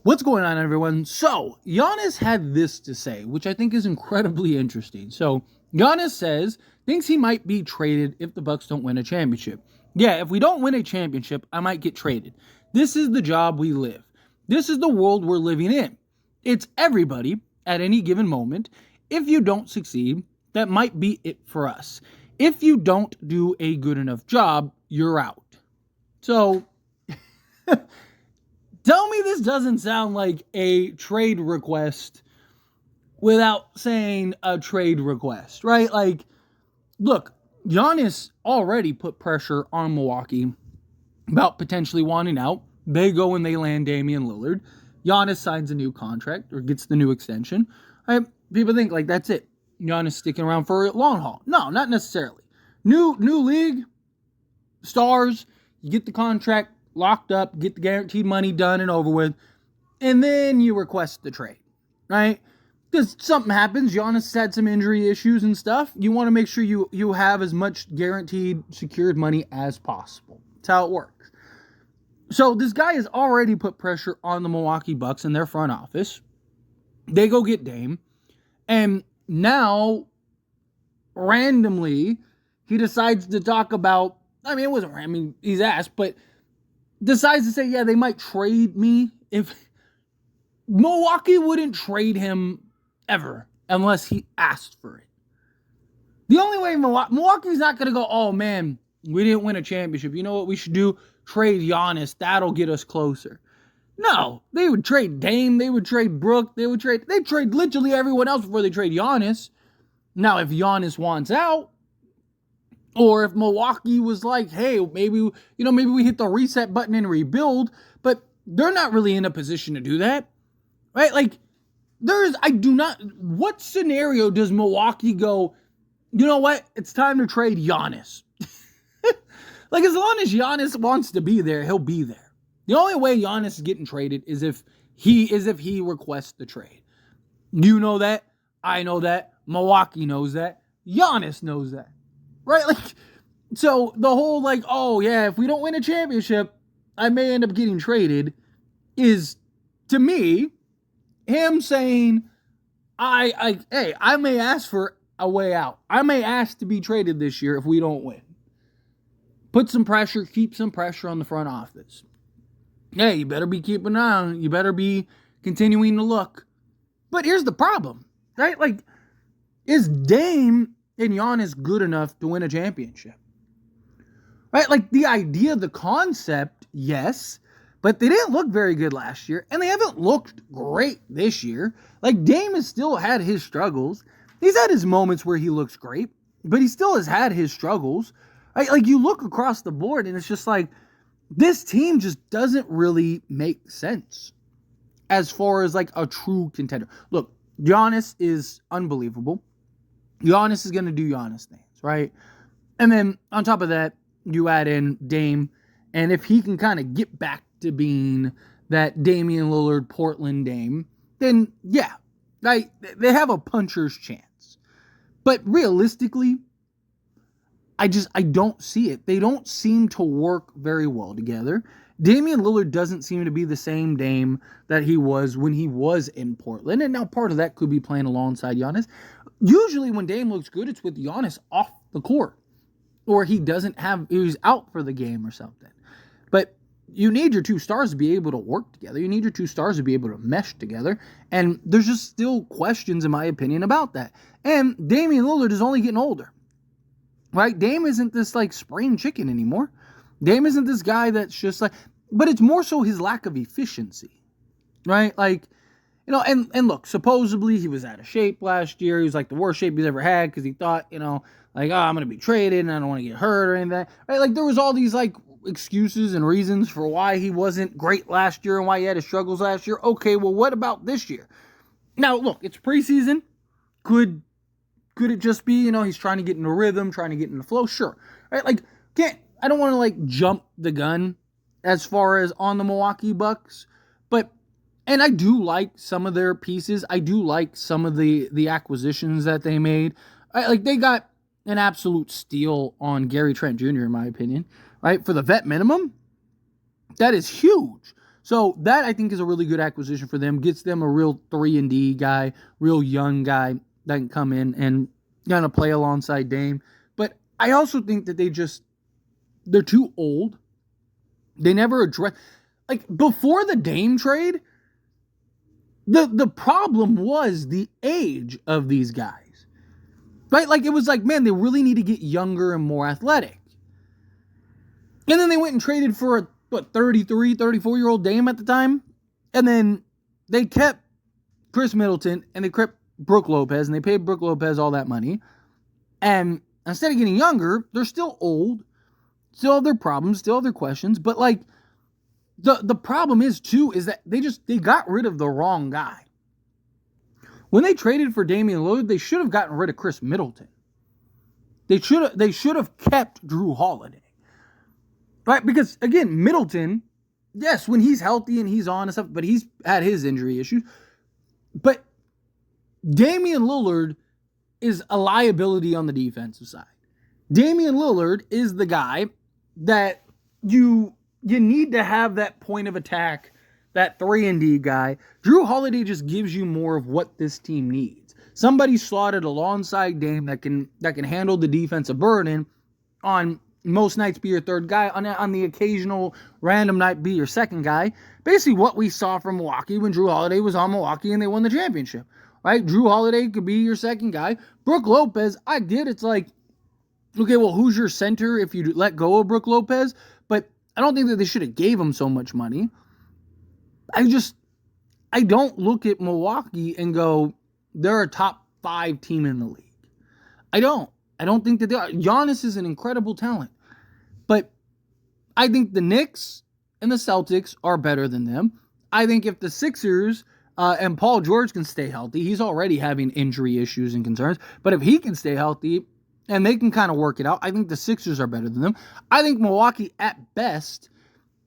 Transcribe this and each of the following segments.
What's going on, everyone? So, Giannis had this to say, which I think is incredibly interesting. So, Giannis says, thinks he might be traded if the Bucks don't win a championship. Yeah, if we don't win a championship, I might get traded. This is the job we live. This is the world we're living in. It's everybody at any given moment. If you don't succeed, that might be it for us. If you don't do a good enough job, you're out. So, tell me this doesn't sound like a trade request without saying a trade request, right? Like, look, Giannis already put pressure on Milwaukee about potentially wanting out. They go and they land Damian Lillard. Giannis signs a new contract or gets the new extension. Right? People think like that's it. Giannis sticking around for a long haul. No, not necessarily. New league, stars, you get the contract locked up, get the guaranteed money done and over with, and then you request the trade, right? Because something happens, Giannis had some injury issues and stuff. You want to make sure you have as much guaranteed, secured money as possible. That's how it works. So this guy has already put pressure on the Milwaukee Bucks in their front office. They go get Dame, and now, randomly, he decides to talk about, it wasn't random, he's asked, but decides to say, yeah, they might trade me. If Milwaukee wouldn't trade him ever unless he asked for it. The only way Milwaukee's not going to go, oh man, we didn't win a championship. You know what we should do? Trade Giannis. That'll get us closer. No, they would trade Dame. They would trade Brook. They'd trade literally everyone else before they trade Giannis. Now, if Giannis wants out, or if Milwaukee was like, hey, maybe we hit the reset button and rebuild, but they're not really in a position to do that, right? Like, what scenario does Milwaukee go, you know what? It's time to trade Giannis. Like, as long as Giannis wants to be there, he'll be there. The only way Giannis is getting traded is if he requests the trade. You know that. I know that. Milwaukee knows that. Giannis knows that. Right? Like, so the whole like, oh yeah, if we don't win a championship, I may end up getting traded is, to me, him saying, I may ask for a way out. I may ask to be traded this year if we don't win. Put some pressure, keep some pressure on the front office. Hey, you better be keeping an eye on it. You better be continuing to look. But here's the problem, right? Like, is Dame and Giannis good enough to win a championship? Right? Like, the idea, the concept, yes, but they didn't look very good last year, and they haven't looked great this year. Like, Dame has still had his struggles. He's had his moments where he looks great, but he still has had his struggles. Right? Like, you look across the board, and it's just like, this team just doesn't really make sense as far as, like, a true contender. Look, Giannis is unbelievable. Giannis is going to do Giannis things, right? And then, on top of that, you add in Dame, and if he can kind of get back to being that Damian Lillard Portland Dame, then yeah, right, they have a puncher's chance. But realistically, I don't see it. They don't seem to work very well together. Damian Lillard doesn't seem to be the same Dame that he was when he was in Portland, and now part of that could be playing alongside Giannis. Usually when Dame looks good, it's with Giannis off the court, or he's out for the game or something. But you need your two stars to be able to work together. You need your two stars to be able to mesh together. And there's just still questions, in my opinion, about that. And Damian Lillard is only getting older. Right? Dame isn't this, like, spring chicken anymore. Dame isn't this guy that's just like... But it's more so his lack of efficiency. Right? Like, and look, supposedly he was out of shape last year. He was, like, the worst shape he's ever had because he thought, like, oh, I'm going to be traded and I don't want to get hurt or anything. Right? Like, there was all these, like, excuses and reasons for why he wasn't great last year and why he had his struggles last year. Okay, well, what about this year? Now, look, it's preseason. Could it just be, he's trying to get in the rhythm, trying to get in the flow? Sure. Right? Like, I don't want to, like, jump the gun as far as on the Milwaukee Bucks, and I do like some of their pieces. I do like some of the acquisitions that they made. They got an absolute steal on Gary Trent Jr., in my opinion, right? For the vet minimum, that is huge. So that I think is a really good acquisition for them. Gets them a real 3-and-D guy, real young guy that can come in and kind of play alongside Dame. But I also think that they're too old. They never address, like, before the Dame trade, the problem was the age of these guys. Right? Like, it was like, man, they really need to get younger and more athletic. And then they went and traded for a 33, 34-year-old Dame at the time. And then they kept Chris Middleton and they kept Brook Lopez, and they paid Brook Lopez all that money. And instead of getting younger, they're still old, still have their problems, still have their questions. But, like, the problem is, too, is that they got rid of the wrong guy. When they traded for Damian Lillard, they should have gotten rid of Chris Middleton. They should have kept Drew Holiday. Right? Because, again, Middleton, yes, when he's healthy and he's on and stuff, but he's had his injury issues. But Damian Lillard is a liability on the defensive side. Damian Lillard is the guy that you need to have that point of attack, that 3-and-D guy. Drew Holiday just gives you more of what this team needs. Somebody slotted alongside Dame that can handle the defensive burden, on most nights be your third guy, on the occasional random night be your second guy. Basically what we saw from Milwaukee when Drew Holiday was on Milwaukee and they won the championship. Right? Drew Holiday could be your second guy. Brook Lopez, I get it's like, okay, well, who's your center if you let go of Brook Lopez? But I don't think that they should have gave him so much money. I don't look at Milwaukee and go, they're a top 5 team in the league. I don't think that they are. Giannis is an incredible talent. But I think the Knicks and the Celtics are better than them. I think if the Sixers and Paul George can stay healthy, he's already having injury issues and concerns. But if he can stay healthy and they can kind of work it out, I think the Sixers are better than them. I think Milwaukee, at best,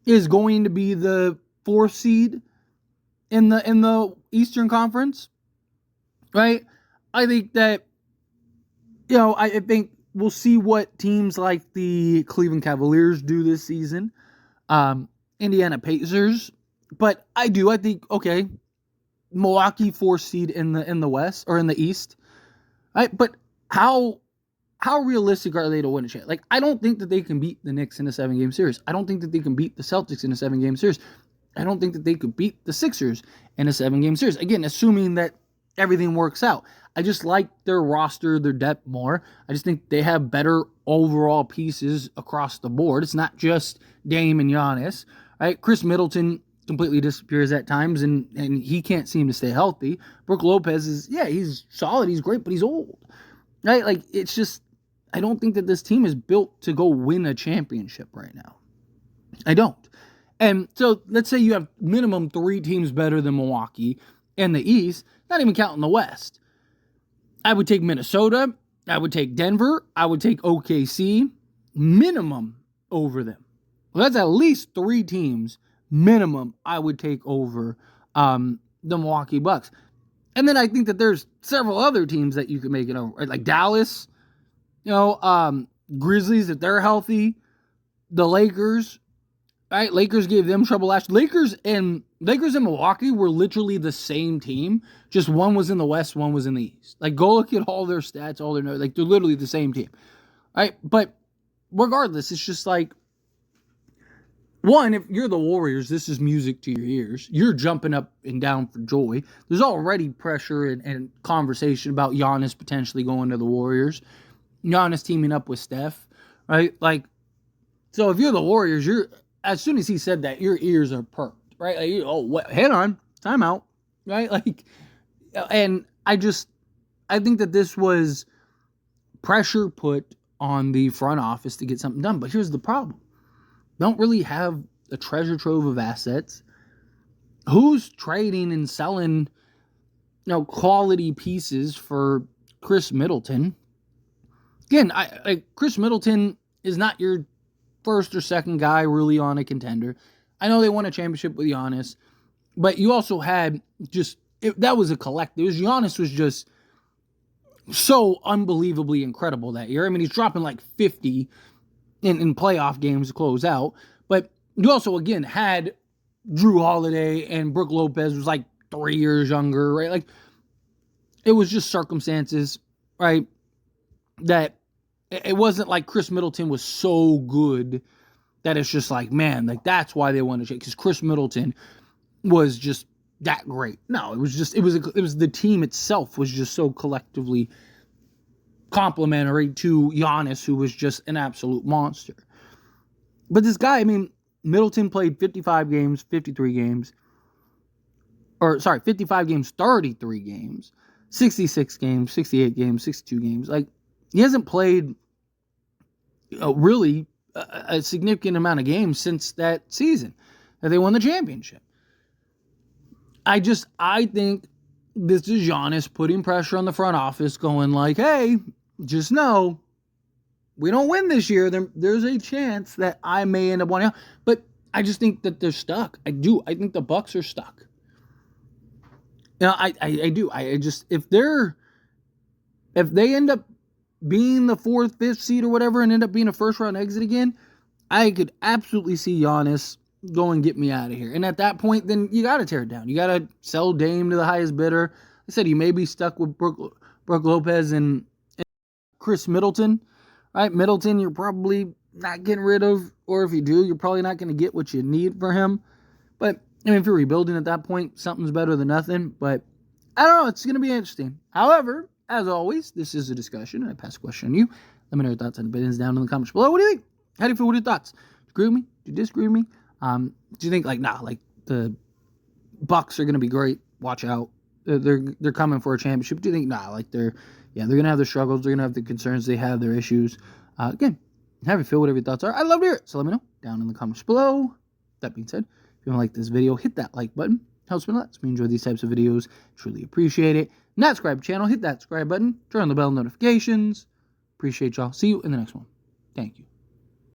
is going to be the 4th seed in the Eastern Conference. Right? I think that, I think we'll see what teams like the Cleveland Cavaliers do this season. Indiana Pacers. But I think, okay, Milwaukee 4th seed in the West or in the East. Right? But how realistic are they to win a championship? Like, I don't think that they can beat the Knicks in a 7-game series. I don't think that they can beat the Celtics in a 7-game series. I don't think that they could beat the Sixers in a 7-game series. Again, assuming that everything works out. I just like their roster, their depth more. I just think they have better overall pieces across the board. It's not just Dame and Giannis. Right? Chris Middleton completely disappears at times, and he can't seem to stay healthy. Brook Lopez he's solid, he's great, but he's old. Right? Like, it's just, I don't think that this team is built to go win a championship right now. I don't. And so let's say you have minimum 3 teams better than Milwaukee in the East, not even counting the West. I would take Minnesota. I would take Denver. I would take OKC minimum over them. Well, that's at least 3 teams minimum I would take over the Milwaukee Bucks. And then I think that there's several other teams that you could make it over. Right? Like Dallas, Grizzlies, if they're healthy. The Lakers. Right? Lakers gave them trouble last year. Lakers and Milwaukee were literally the same team. Just one was in the West, one was in the East. Like, go look at all their stats, all their notes. Like, they're literally the same team. Right? But regardless, it's just like, one, if you're the Warriors, this is music to your ears. You're jumping up and down for joy. There's already pressure and conversation about Giannis potentially going to the Warriors. Giannis teaming up with Steph. Right? Like, so if you're the Warriors, as soon as he said that, your ears are perked, right? Like, hang on, time out, right? Like, and I think that this was pressure put on the front office to get something done. But here's the problem. Don't really have a treasure trove of assets. Who's trading and selling, quality pieces for Chris Middleton? Again, Chris Middleton is not your first or second guy really on a contender. I know they won a championship with Giannis, but you also had that was a collective. Giannis was just so unbelievably incredible that year. I mean, he's dropping like 50 in playoff games to close out, but you also, again, had Drew Holiday and Brook Lopez was like 3 years younger, right? Like, it was just circumstances, right? That it wasn't like Chris Middleton was so good that it's just like, man, like that's why they wanted to change, because Chris Middleton was just that great. No, it was the team itself was just so collectively complimentary to Giannis, who was just an absolute monster. But this guy, I mean, Middleton played 55 games, 53 games, 55 games, 33 games, 66 games, 68 games, 62 games. Like, he hasn't played really a significant amount of games since that season that they won the championship. I think this is Giannis putting pressure on the front office, going like, hey, just know, we don't win this year, there's a chance that I may end up wanting out. But I just think that they're stuck. I do. I think the Bucks are stuck. You know, I do. I just, if they end up being the 4th, 5th seed or whatever and end up being a first round exit again, I could absolutely see Giannis go and get me out of here. And at that point, then you got to tear it down. You got to sell Dame to the highest bidder. I said you may be stuck with Brook Lopez and Chris Middleton. Right, Middleton, you're probably not getting rid of, or if you do, you're probably not going to get what you need for him. But I mean, if you're rebuilding at that point, something's better than nothing. But I don't know. It's going to be interesting. However, as always, this is a discussion, and I pass a question on you. Let me know your thoughts and opinions down in the comments below. What do you think? How do you feel? What are your thoughts? Do you agree with me? Do you disagree with me? Do you think like the Bucks are going to be great? Watch out. They're coming for a championship. Do you think they're going to have their struggles. They're going to have the concerns they have, their issues. Again, have you feel whatever your thoughts are. I'd love to hear it. So let me know down in the comments below. That being said, if you want to like this video, hit that like button. Helps me a lot. If you enjoy these types of videos, truly appreciate it. Not subscribe to the channel, hit that subscribe button. Turn on the bell notifications. Appreciate y'all. See you in the next one. Thank you.